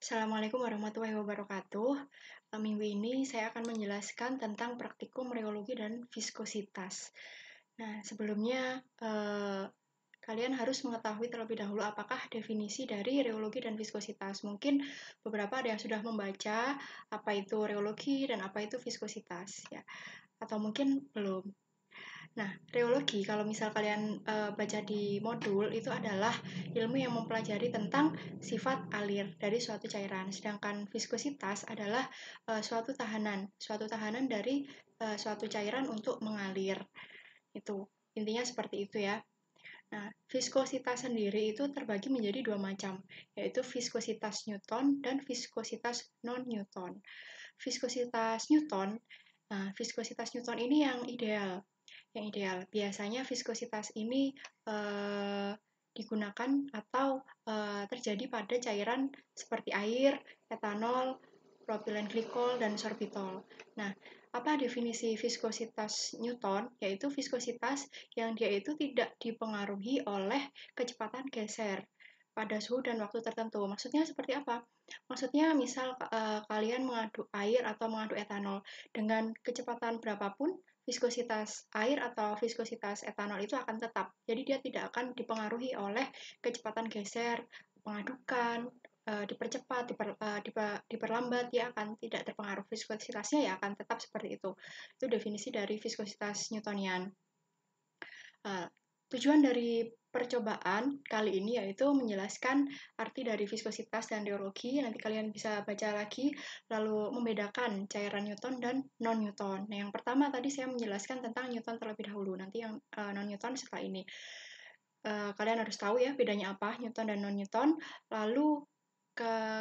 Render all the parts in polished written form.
Assalamualaikum warahmatullahi wabarakatuh. Minggu ini saya akan menjelaskan tentang praktikum rheologi dan viskositas. Nah, sebelumnya kalian harus mengetahui terlebih dahulu apakah definisi dari rheologi dan viskositas. Mungkin beberapa ada yang sudah membaca apa itu rheologi dan apa itu viskositas, ya. Atau mungkin belum. Nah, rheologi kalau misal kalian baca di modul itu adalah ilmu yang mempelajari tentang sifat alir dari suatu cairan. Sedangkan viskositas adalah suatu tahanan dari suatu cairan untuk mengalir. Itu intinya seperti itu ya. Nah, viskositas sendiri itu terbagi menjadi dua macam, yaitu viskositas Newton dan viskositas non-Newton. Viskositas Newton, nah, viskositas Newton ini yang ideal. Biasanya viskositas ini digunakan atau terjadi pada cairan seperti air, etanol, propilen glikol, dan sorbitol. Nah, apa definisi viskositas Newton? Yaitu viskositas yang dia itu tidak dipengaruhi oleh kecepatan geser pada suhu dan waktu tertentu. Maksudnya seperti apa? Maksudnya misal kalian mengaduk air atau mengaduk etanol dengan kecepatan berapapun, viskositas air atau viskositas etanol itu akan tetap. Jadi dia tidak akan dipengaruhi oleh kecepatan geser, pengadukan, dipercepat, diperlambat, dia akan tidak terpengaruh. Viskositasnya ya akan tetap seperti itu. Itu definisi dari viskositas Newtonian. Tujuan dari percobaan kali ini yaitu menjelaskan arti dari viskositas dan rheologi. Nanti kalian bisa baca lagi, lalu membedakan cairan Newton dan non-Newton. Nah, yang pertama tadi saya menjelaskan tentang Newton terlebih dahulu, nanti yang non-Newton setelah ini. Kalian harus tahu ya bedanya apa Newton dan non-Newton, lalu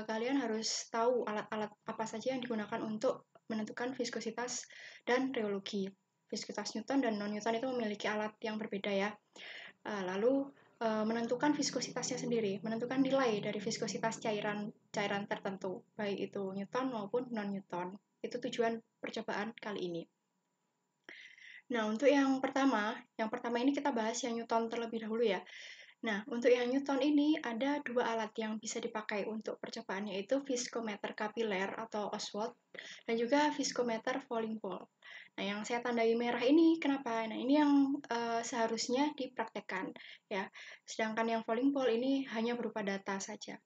kalian harus tahu alat-alat apa saja yang digunakan untuk menentukan viskositas dan rheologi. Viskositas Newton dan non-Newton itu memiliki alat yang berbeda ya. Lalu menentukan viskositasnya sendiri, menentukan nilai dari viskositas cairan tertentu, baik itu Newton maupun non-Newton. Itu tujuan percobaan kali ini. Nah, untuk yang pertama ini kita bahas yang Newton terlebih dahulu ya. Nah, untuk yang Newton ini ada dua alat yang bisa dipakai untuk percobaan, yaitu viskometer kapiler atau Oswald dan juga viskometer Fowling Ball. Nah, yang saya tandai merah ini kenapa? Nah, ini yang seharusnya dipraktekkan ya. Sedangkan yang Fowling Ball ini hanya berupa data saja.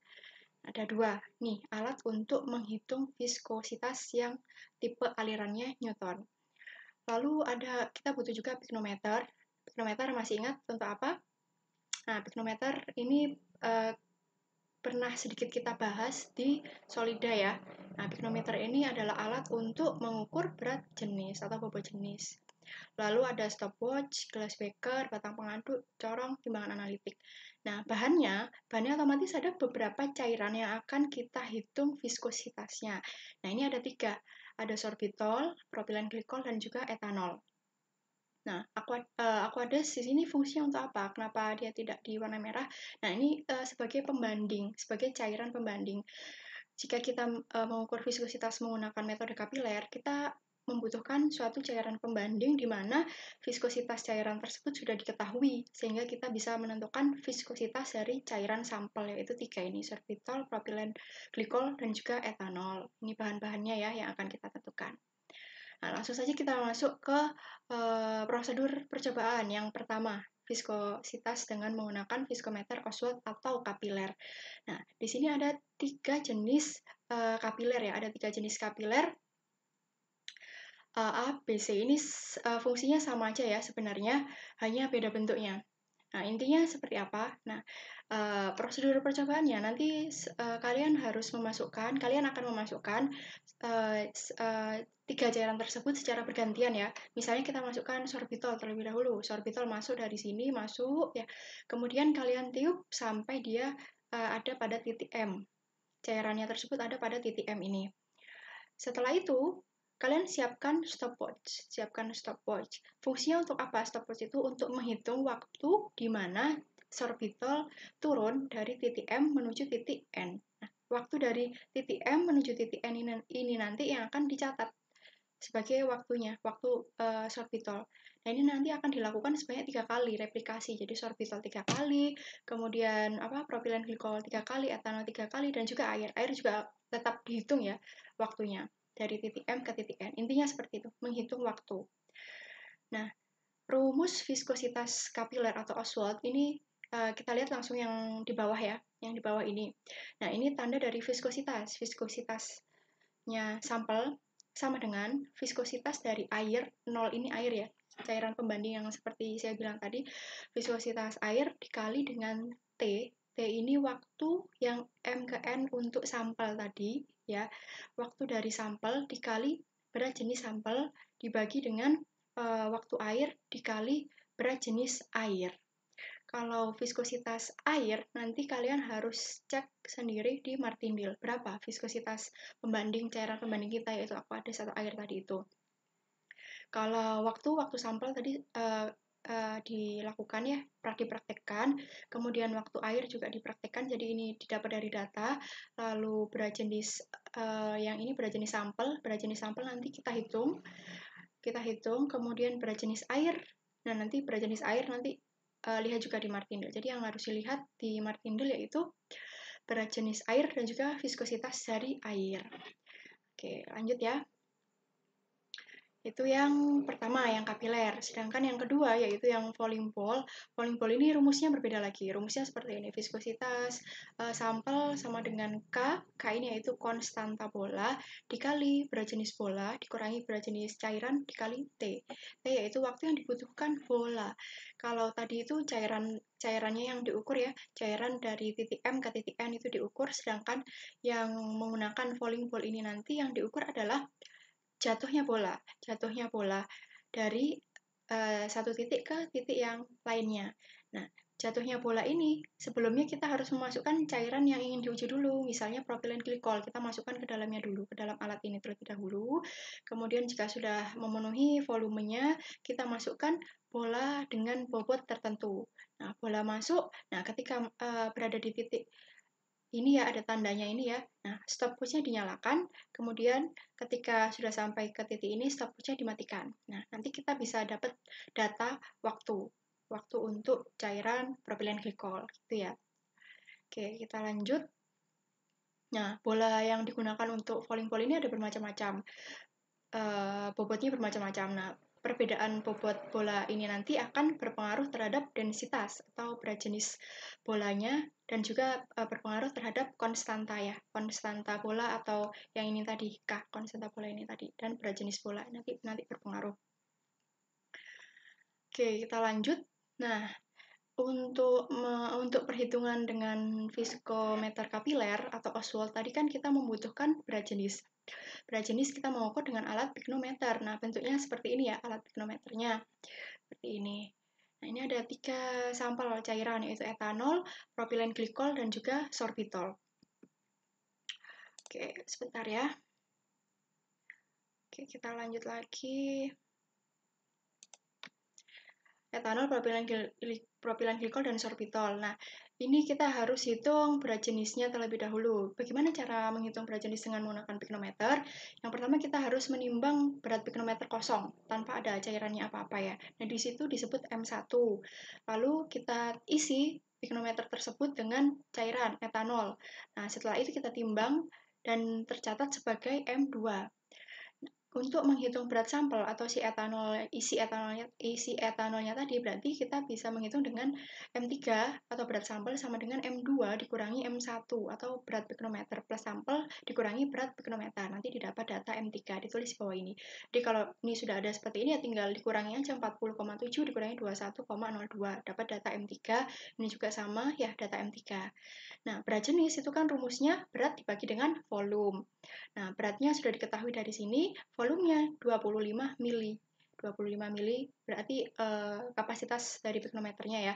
Ada dua nih alat untuk menghitung viskositas yang tipe alirannya Newton. Lalu kita butuh juga piknometer. Piknometer masih ingat untuk apa? Nah, piknometer ini pernah sedikit kita bahas di Solida ya. Nah, piknometer ini adalah alat untuk mengukur berat jenis atau bobot jenis. Lalu ada stopwatch, gelas beker, batang pengaduk, corong, timbangan analitik. Nah, bahannya otomatis ada beberapa cairan yang akan kita hitung viskositasnya. Nah, ini ada 3. Ada sorbitol, propilen glikol, dan juga etanol. Nah, Aquades di sini fungsinya untuk apa? Kenapa dia tidak di warna merah? Nah, ini sebagai pembanding, sebagai cairan pembanding. Jika kita mengukur viskositas menggunakan metode kapiler, kita membutuhkan suatu cairan pembanding di mana viskositas cairan tersebut sudah diketahui, sehingga kita bisa menentukan viskositas dari cairan sampel, yaitu 3 ini, sorbitol, propilen glikol, dan juga etanol. Ini bahan-bahannya ya yang akan kita tentukan. Nah, langsung saja kita masuk ke prosedur percobaan. Yang pertama, viskositas dengan menggunakan viskometer Oswald atau kapiler. Nah, di sini ada 3 jenis kapiler ya. Ada 3 jenis kapiler. A, B, C ini fungsinya sama aja ya sebenarnya, hanya beda bentuknya. Nah, intinya seperti apa? Nah, prosedur percobaannya nanti kalian akan memasukkan 3 cairan tersebut secara bergantian ya. Misalnya kita masukkan sorbitol terlebih dahulu. Sorbitol masuk dari sini, masuk ya. Kemudian kalian tiup sampai dia ada pada titik M. Cairannya tersebut ada pada titik M ini. Setelah itu, kalian siapkan stopwatch. Fungsinya untuk apa stopwatch itu? Untuk menghitung waktu di mana sorbitol turun dari titik M menuju titik N. Nah, waktu dari titik M menuju titik N ini nanti yang akan dicatat sebagai waktunya, waktu sorbitol. Nah, ini nanti akan dilakukan sebanyak 3 kali replikasi. Jadi sorbitol 3 kali, kemudian propilen glikol 3 kali, etanol 3 kali, dan juga air. Air juga tetap dihitung ya waktunya dari titik M ke titik N. Intinya seperti itu, menghitung waktu. Nah, rumus viskositas kapiler atau Ostwald ini kita lihat langsung yang di bawah ya, yang di bawah ini. Nah, ini tanda dari viskositas. Viskositasnya sampel sama dengan viskositas dari air, 0 ini air ya, cairan pembanding yang seperti saya bilang tadi, viskositas air dikali dengan T. T ini waktu yang M ke N untuk sampel tadi, ya. Waktu dari sampel dikali berat jenis sampel dibagi dengan waktu air dikali berat jenis air. Kalau viskositas air, nanti kalian harus cek sendiri di Martindale. Berapa viskositas pembanding cairan pembanding kita, yaitu aqueous atau air tadi itu. Kalau waktu sampel tadi dilakukan ya, dipraktekkan, kemudian waktu air juga dipraktekkan, jadi ini didapat dari data, lalu berat jenis yang ini berat jenis sampel nanti kita hitung, kemudian berat jenis air, nah nanti berat jenis air nanti lihat juga di Martindale. Jadi yang harus dilihat di Martindale yaitu berat jenis air dan juga viskositas dari air. Oke, lanjut ya. Itu yang pertama, yang kapiler. Sedangkan yang kedua, yaitu yang volume ball. Volume ball ini rumusnya berbeda lagi. Rumusnya seperti ini. Viskositas sampel sama dengan K. K ini yaitu konstanta bola, dikali berat jenis bola, dikurangi berat jenis cairan, dikali T. T yaitu waktu yang dibutuhkan bola. Kalau tadi itu cairannya yang diukur ya, cairan dari titik M ke titik N itu diukur, sedangkan yang menggunakan volume ball ini nanti yang diukur adalah jatuhnya bola dari satu titik ke titik yang lainnya. Nah, jatuhnya bola ini sebelumnya kita harus memasukkan cairan yang ingin diuji dulu, misalnya propilen glikol, kita masukkan ke dalamnya dulu, ke dalam alat ini terlebih dahulu. Kemudian jika sudah memenuhi volumenya, kita masukkan bola dengan bobot tertentu. Nah, bola masuk, nah ketika berada di titik ini ya, ada tandanya ini ya. Nah, stopwatch-nya dinyalakan, kemudian ketika sudah sampai ke titik ini, stopwatch-nya dimatikan. Nah, nanti kita bisa dapat data waktu untuk cairan propilen glikol, gitu ya. Oke, kita lanjut. Nah, bola yang digunakan untuk volume ball ini ada bermacam-macam. Bobotnya bermacam-macam. Nah, perbedaan bobot bola ini nanti akan berpengaruh terhadap densitas atau berat jenis bolanya dan juga berpengaruh terhadap konstanta ya, konstanta bola atau yang ini tadi K, konstanta bola ini tadi, dan berat jenis bola nanti berpengaruh. Oke, kita lanjut. Nah, untuk perhitungan dengan viskometer kapiler atau Ostwald tadi kan kita membutuhkan berat jenis. Berat jenis kita mengukur dengan alat piknometer. Nah, bentuknya seperti ini ya, alat piknometernya. Seperti ini. Nah, ini ada 3 sampel cairan, yaitu etanol, propilen glikol, dan juga sorbitol. Oke, sebentar ya. Oke, kita lanjut lagi. Etanol, propilen glikol, dan sorbitol. Nah, ini kita harus hitung berat jenisnya terlebih dahulu. Bagaimana cara menghitung berat jenis dengan menggunakan piknometer? Yang pertama kita harus menimbang berat piknometer kosong, tanpa ada cairannya apa-apa ya. Nah, di situ disebut M1. Lalu kita isi piknometer tersebut dengan cairan etanol. Nah, setelah itu kita timbang dan tercatat sebagai M2. Untuk menghitung berat sampel atau isi etanolnya tadi, berarti kita bisa menghitung dengan M3 atau berat sampel sama dengan M2 dikurangi M1 atau berat piknometer plus sampel dikurangi berat piknometer. Nanti didapat data M3, ditulis di bawah ini. Jadi kalau ini sudah ada seperti ini ya tinggal dikurangi aja 40,7 dikurangi 21,02, dapat data M3. Ini juga sama ya, data M3. Nah, berat jenis itu kan rumusnya berat dibagi dengan volume. Nah, beratnya sudah diketahui dari sini, volumenya 25 mili. 25 mili berarti kapasitas dari piknometernya ya,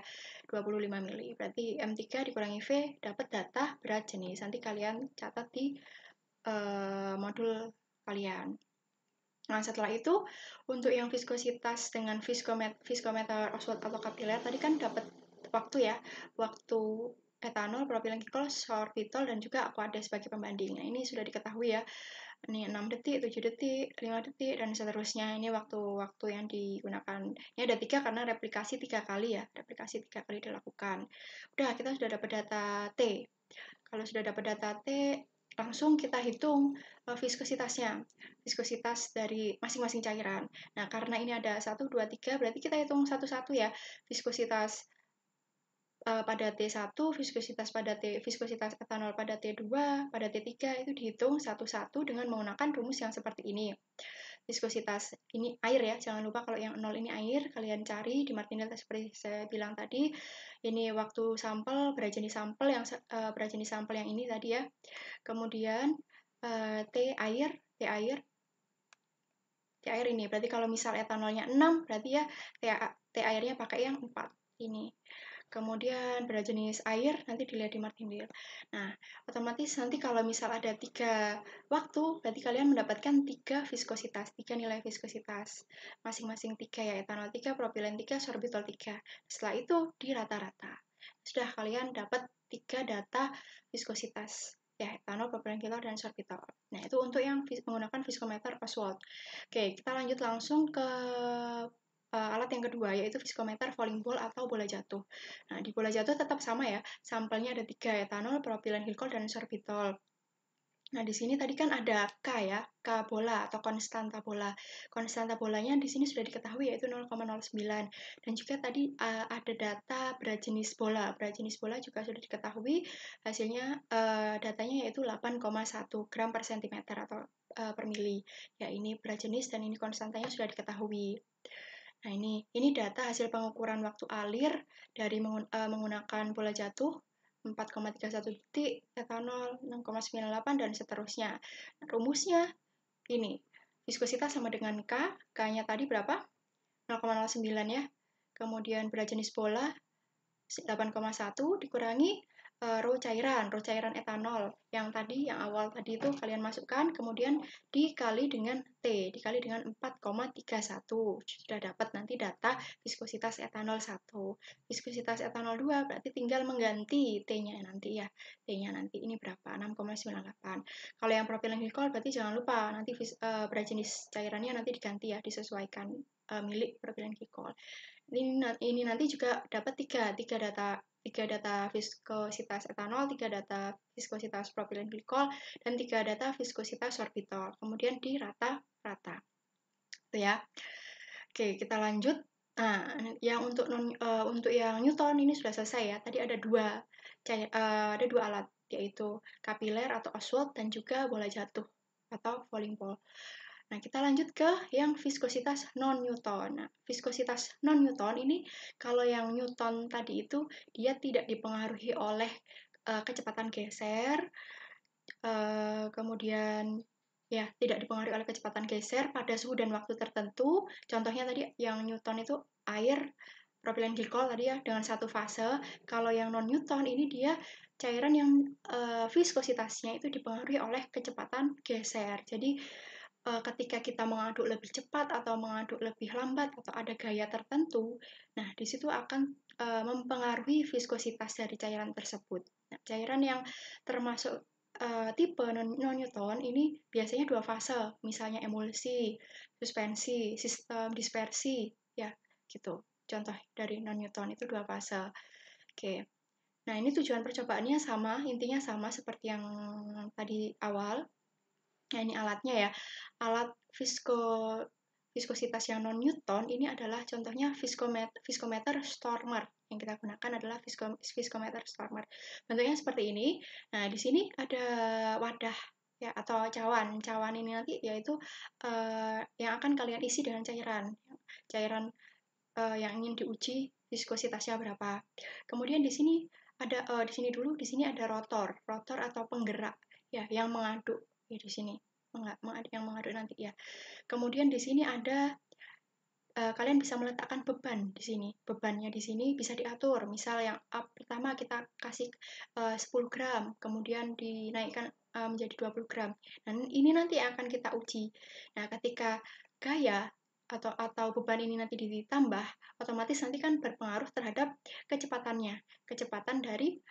25 mili. Berarti M3 dikurangi V dapat data berat jenis. Nanti kalian catat di modul kalian. Nah, setelah itu, untuk yang viskositas dengan viskometer Ostwald atau kapiler, tadi kan dapat waktu ya, waktu etanol, propilen glikol, sorbitol, dan juga aqueous sebagai pembanding. Nah, ini sudah diketahui ya, Ini 6 detik, 7 detik, 5 detik, dan seterusnya. Ini waktu-waktu yang digunakan. Ini ada 3 karena replikasi 3 kali ya. Replikasi 3 kali dilakukan. Udah, kita sudah dapat data T. Kalau sudah dapat data T, langsung kita hitung viskositasnya. Viskositas dari masing-masing cairan. Nah, karena ini ada 1, 2, 3, berarti kita hitung satu-satu ya. Viskositas pada T1, viskositas etanol pada T2, pada T3 itu dihitung satu-satu dengan menggunakan rumus yang seperti ini. Viskositas ini air ya, jangan lupa kalau yang 0 ini air, kalian cari di Martinelli seperti saya bilang tadi. Ini waktu sampel, berat jenis sampel yang ini tadi ya. Kemudian T air ini. Berarti kalau misal etanolnya 6, berarti ya T airnya pakai yang 4 ini. Kemudian berat jenis air nanti dilihat di Martindale. Nah, otomatis nanti kalau misal ada 3 waktu, berarti kalian mendapatkan 3 viskositas, 3 nilai viskositas. Masing-masing 3 ya, etanol 3, propilen 3, sorbitol 3. Setelah itu di rata-rata. Sudah kalian dapat 3 data viskositas. Ya, etanol, propilen glikol, dan sorbitol. Nah, itu untuk yang menggunakan viskometer Oswald. Oke, kita lanjut langsung ke alat yang kedua, yaitu viskometer falling ball atau bola jatuh. Nah, di bola jatuh tetap sama ya, sampelnya ada 3, etanol, propilen glikol, dan sorbitol. Nah, di sini tadi kan ada K ya, K bola atau konstanta bola. Konstanta bolanya di sini sudah diketahui yaitu 0,09. Dan juga tadi ada data berat jenis bola. Berat jenis bola juga sudah diketahui, hasilnya datanya yaitu 8,1 gram per sentimeter atau per mili. Ya, ini berat jenis dan ini konstantanya sudah diketahui. Nah, ini data hasil pengukuran waktu alir dari menggunakan bola jatuh 4,31 detik, etanol 6,98 dan seterusnya. Nah, rumusnya ini, viskositas sama dengan K, K-nya tadi berapa? 0,09 ya. Kemudian berat jenis bola 8,1 dikurangi rho cairan etanol yang awal tadi itu kalian masukkan, kemudian dikali dengan T, dikali dengan 4,31. Sudah dapat nanti data viskositas etanol 1. Viskositas etanol 2 berarti tinggal mengganti T-nya nanti ya. T-nya nanti ini berapa? 6,98. Kalau yang propilen glikol berarti jangan lupa nanti berat jenis cairannya nanti diganti ya, disesuaikan milik propilen glikol. Ini nanti juga dapat tiga data viskositas etanol, 3 data viskositas propilen glikol, dan 3 data viskositas sorbitol. Kemudian di rata-rata. Itu ya. Oke, kita lanjut. Nah, yang untuk yang Newton ini sudah selesai ya. Tadi ada dua alat, yaitu kapiler atau Oswald dan juga bola jatuh atau falling ball. Nah, kita lanjut ke yang viskositas non-Newton. Nah, viskositas non-Newton ini, kalau yang Newton tadi itu, dia tidak dipengaruhi oleh kecepatan geser, kemudian ya tidak dipengaruhi oleh kecepatan geser pada suhu dan waktu tertentu. Contohnya tadi yang Newton itu air, propilen glikol tadi ya, dengan satu fase. Kalau yang non-Newton ini dia cairan yang viskositasnya itu dipengaruhi oleh kecepatan geser. Jadi ketika kita mengaduk lebih cepat atau mengaduk lebih lambat atau ada gaya tertentu, nah di situ akan mempengaruhi viskositas dari cairan tersebut. Nah, cairan yang termasuk tipe non-Newton ini biasanya 2 fase, misalnya emulsi, suspensi, sistem dispersi, ya gitu. Contoh dari non-Newton itu 2 fase. Oke. Nah, ini tujuan percobaannya sama, intinya sama seperti yang tadi awal. Nah, ini alatnya ya. Alat viskositas yang non-Newton ini adalah contohnya viskometer Stormer. Yang kita gunakan adalah viskometer Stormer. Bentuknya seperti ini. Nah, di sini ada wadah ya atau cawan. Cawan ini nanti yaitu yang akan kalian isi dengan cairan. Cairan yang ingin diuji viskositasnya berapa. Kemudian di sini ada di sini ada rotor atau penggerak ya yang mengaduk ya di sini yang mengaduk nanti ya. Kemudian di sini ada kalian bisa meletakkan beban di sini. Bebannya di sini bisa diatur. Misal yang pertama kita kasih 10 gram, kemudian dinaikkan menjadi 20 gram. Dan ini nanti akan kita uji. Nah, ketika gaya atau beban ini nanti ditambah, otomatis nanti kan berpengaruh terhadap kecepatannya. Kecepatan dari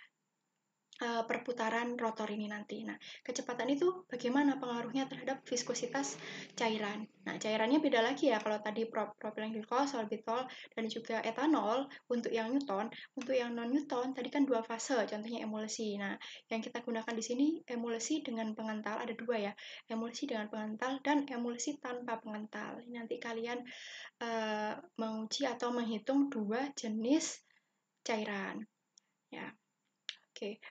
perputaran rotor ini nanti. Nah, kecepatan itu bagaimana pengaruhnya terhadap viskositas cairan. Nah, cairannya beda lagi ya, kalau tadi propylene glikol, sorbitol, dan juga etanol untuk yang Newton. Untuk yang non-Newton, tadi kan dua fase, contohnya emulsi. Nah, yang kita gunakan di sini emulsi dengan pengental, ada dua ya, emulsi dengan pengental dan emulsi tanpa pengental. Nanti kalian menguji atau menghitung dua jenis cairan. Ya. Oke,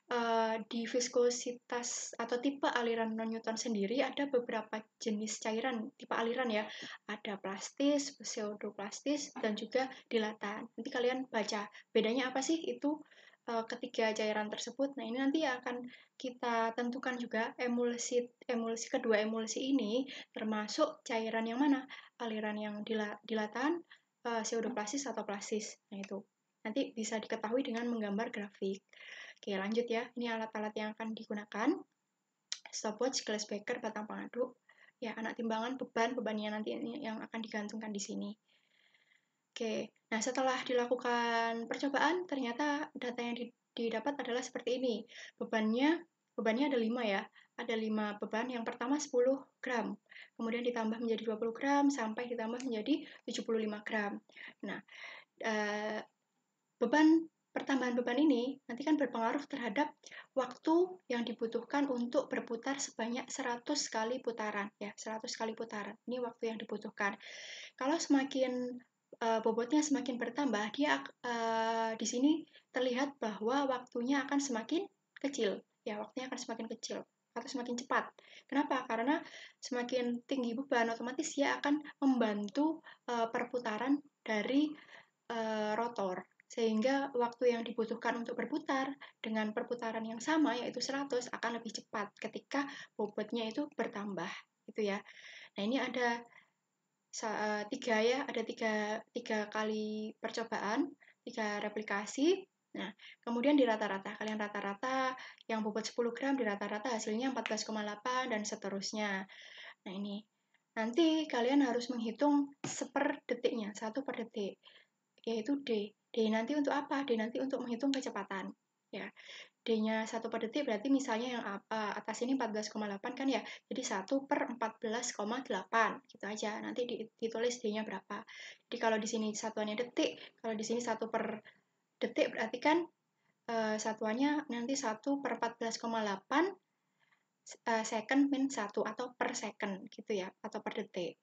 di viskositas atau tipe aliran non-Newton sendiri ada beberapa jenis cairan, tipe aliran ya. Ada plastis, pseudoplastis, dan juga dilatan. Nanti kalian baca, bedanya apa sih itu ketiga cairan tersebut. Nah, ini nanti akan kita tentukan juga emulsi kedua emulsi ini termasuk cairan yang mana? Aliran yang dilatan, pseudoplastis atau plastis. Nah, itu. Nanti bisa diketahui dengan menggambar grafik. Oke, lanjut ya. Ini alat-alat yang akan digunakan. Stopwatch, glass beaker, batang pengaduk. Ya, anak timbangan, bebannya nanti yang akan digantungkan di sini. Oke, nah setelah dilakukan percobaan, ternyata data yang didapat adalah seperti ini. Bebannya ada 5 ya. Ada 5 beban. Yang pertama 10 gram. Kemudian ditambah menjadi 20 gram, sampai ditambah menjadi 75 gram. Nah, pertambahan beban ini nanti kan berpengaruh terhadap waktu yang dibutuhkan untuk berputar sebanyak 100 kali putaran ya, 100 kali putaran. Ini waktu yang dibutuhkan. Kalau semakin bobotnya semakin bertambah, dia di sini terlihat bahwa waktunya akan semakin kecil. Ya, waktunya akan semakin kecil atau semakin cepat. Kenapa? Karena semakin tinggi beban, otomatis dia akan membantu perputaran dari rotor, sehingga waktu yang dibutuhkan untuk berputar dengan perputaran yang sama yaitu 100 akan lebih cepat ketika bobotnya itu bertambah gitu ya. Nah, ini ada tiga ya, ada tiga kali percobaan, 3 replikasi. Nah, kemudian di rata-rata, kalian rata-rata yang bobot 10 gram di rata-rata hasilnya 14,8 dan seterusnya. Nah, ini nanti kalian harus menghitung seper detiknya, 1 per detik, yaitu D. D nanti untuk apa? D nanti untuk menghitung kecepatan. Ya, D-nya 1 per detik berarti misalnya yang atas ini 14,8 kan ya. Jadi 1 per 14,8 gitu aja. Nanti ditulis D-nya berapa. Jadi kalau di sini satuannya detik, kalau di sini 1 per detik berarti kan satuannya nanti 1 per 14,8 second min 1 atau per second gitu ya, atau per detik.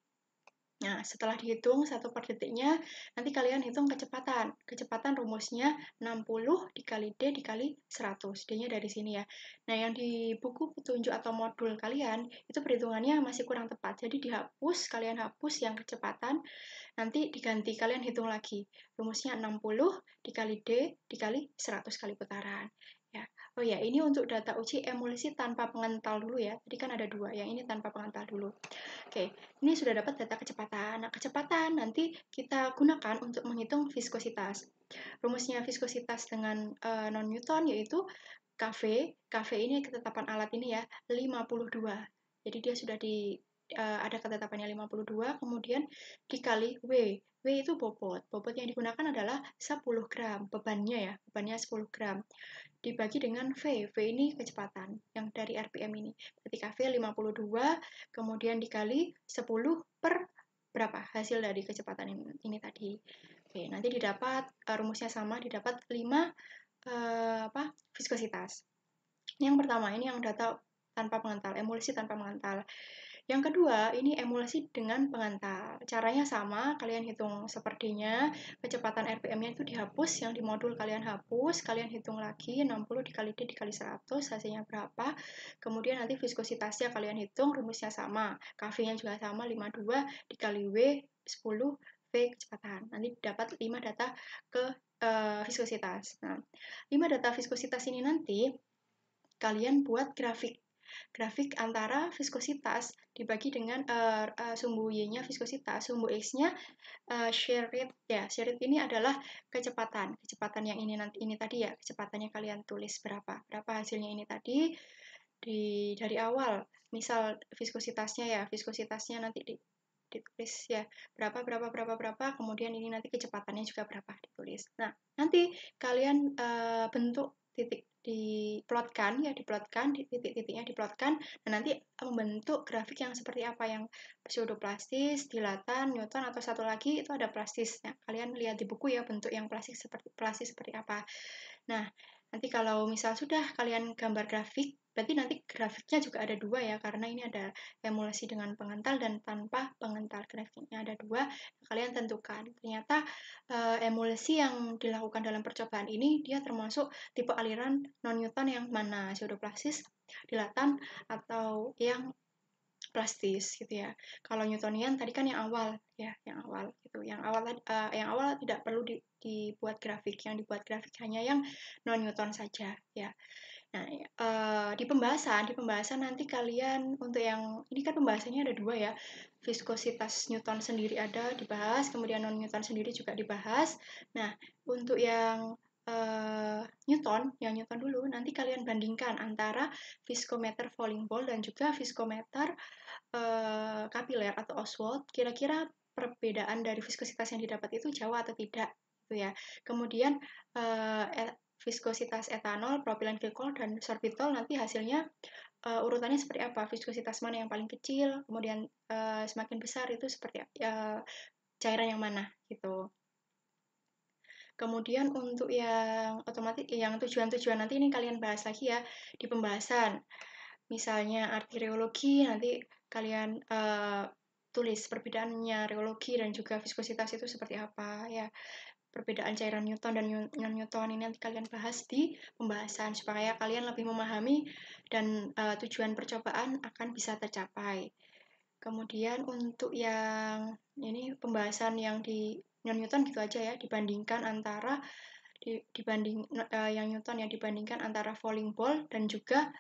Nah, setelah dihitung 1 per detiknya, nanti kalian hitung kecepatan. Kecepatan rumusnya 60 dikali D dikali 100. D-nya dari sini ya. Nah, yang di buku petunjuk atau modul kalian, itu perhitungannya masih kurang tepat. Jadi dihapus, kalian hapus yang kecepatan, nanti diganti, kalian hitung lagi. Rumusnya 60 dikali D dikali 100 kali putaran. Ya. Oh ya, ini untuk data uji emulsi tanpa pengental dulu ya. Tadi kan ada 2, yang ini tanpa pengental dulu. Oke, ini sudah dapat data kecepatan. Nah, kecepatan nanti kita gunakan untuk menghitung viskositas. Rumusnya viskositas dengan non-Newton yaitu Kv. Kv ini ketetapan alat ini ya, 52. Jadi dia sudah ada ketetapannya 52, kemudian dikali W. W itu bobot. Bobot yang digunakan adalah 10 gram. Bebannya 10 gram. Dibagi dengan V. V ini kecepatan yang dari RPM ini. Berarti Kv 52, kemudian dikali 10 per berapa? Hasil dari kecepatan ini tadi. Oke, nanti didapat rumusnya sama, didapat 5 viskositas. Yang pertama, ini yang data tanpa pengental, emulsi tanpa pengental. Yang kedua, ini emulsi dengan pengental. Caranya sama, kalian hitung sepertinya, kecepatan RPM-nya itu dihapus, yang di modul kalian hapus, kalian hitung lagi 60 dikali D dikali 100, hasilnya berapa. Kemudian nanti viskositasnya kalian hitung, rumusnya sama. Kv-nya juga sama, 52 dikali W, 10 V kecepatan. Nanti dapat 5 data ke viskositas. Nah, 5 data viskositas ini nanti kalian buat grafik antara viskositas dibagi dengan sumbu Y-nya viskositas, sumbu X-nya shear rate ya. Shear rate ini adalah kecepatan yang ini tadi ya, kecepatannya kalian tulis berapa hasilnya ini tadi dari awal. Misal viskositasnya nanti ditulis ya, berapa, kemudian ini nanti kecepatannya juga berapa ditulis. Nah, nanti kalian bentuk diplotkan, titik-titiknya diplotkan, dan nanti membentuk grafik yang seperti apa, yang pseudoplastis, dilatan, Newton, atau satu lagi itu ada plastis. Nah, kalian lihat di buku ya bentuk yang plastis seperti apa. Nah, nanti kalau misal sudah kalian gambar grafik, berarti nanti grafiknya juga ada dua ya, karena ini ada emulsi dengan pengental dan tanpa pengental. Grafiknya ada dua, kalian tentukan. Ternyata emulsi yang dilakukan dalam percobaan ini, dia termasuk tipe aliran non-Newton yang mana, pseudoplastis, dilatan, atau yang plastis gitu ya. Kalau Newtonian tadi kan yang awal ya, yang awal gitu. Yang awal tidak perlu dibuat grafik. Yang dibuat grafik hanya yang non Newton saja ya. Nah, di pembahasan nanti kalian untuk yang ini kan pembahasannya ada dua ya. Viskositas Newton sendiri ada dibahas, kemudian non Newton sendiri juga dibahas. Nah, untuk yang yang Newton dulu, nanti kalian bandingkan antara viskometer falling ball dan juga viskometer kapiler atau Oswald. Kira-kira perbedaan dari viskositas yang didapat itu jauh atau tidak, gitu ya. Kemudian viskositas etanol, propilen glikol, dan sorbitol nanti hasilnya urutannya seperti apa, viskositas mana yang paling kecil, kemudian semakin besar itu seperti cairan yang mana gitu. Kemudian untuk yang otomatis yang tujuan-tujuan nanti ini kalian bahas lagi ya di pembahasan. Misalnya arteriologi nanti kalian tulis perbedaannya reologi dan juga viskositas itu seperti apa ya. Perbedaan cairan Newton dan non-Newton ini nanti kalian bahas di pembahasan supaya kalian lebih memahami dan tujuan percobaan akan bisa tercapai. Kemudian untuk yang ini pembahasan yang di non-Newton gitu aja ya, dibandingkan antara yang Newton ya dibandingkan antara falling ball dan juga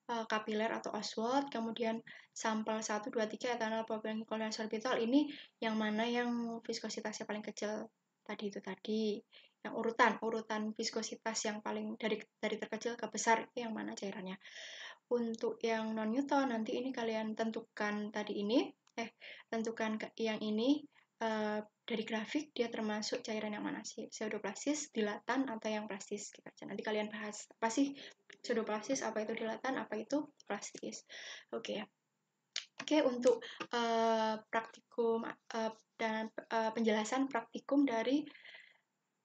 kapiler atau Oswald, kemudian sampel 1, 2, 3 etanol, propilen glikol, dan sorbitol ini yang mana yang viskositasnya paling kecil tadi itu tadi. Yang urutan viskositas yang paling dari terkecil ke besar itu yang mana cairannya. Untuk yang non Newton nanti ini kalian tentukan tentukan yang ini dari grafik dia termasuk cairan yang mana sih, pseudoplastis, dilatan, atau yang plastis gitu aja. Nanti kalian bahas apa sih pseudoplastis, apa itu dilatan, apa itu plastis. Oke ya. Oke, untuk praktikum dan penjelasan praktikum dari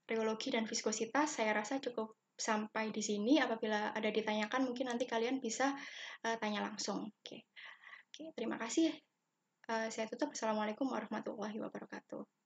reologi dan viskositas saya rasa cukup sampai di sini. Apabila ada ditanyakan mungkin nanti kalian bisa tanya langsung. Oke, terima kasih. Saya tutup. Assalamualaikum warahmatullahi wabarakatuh.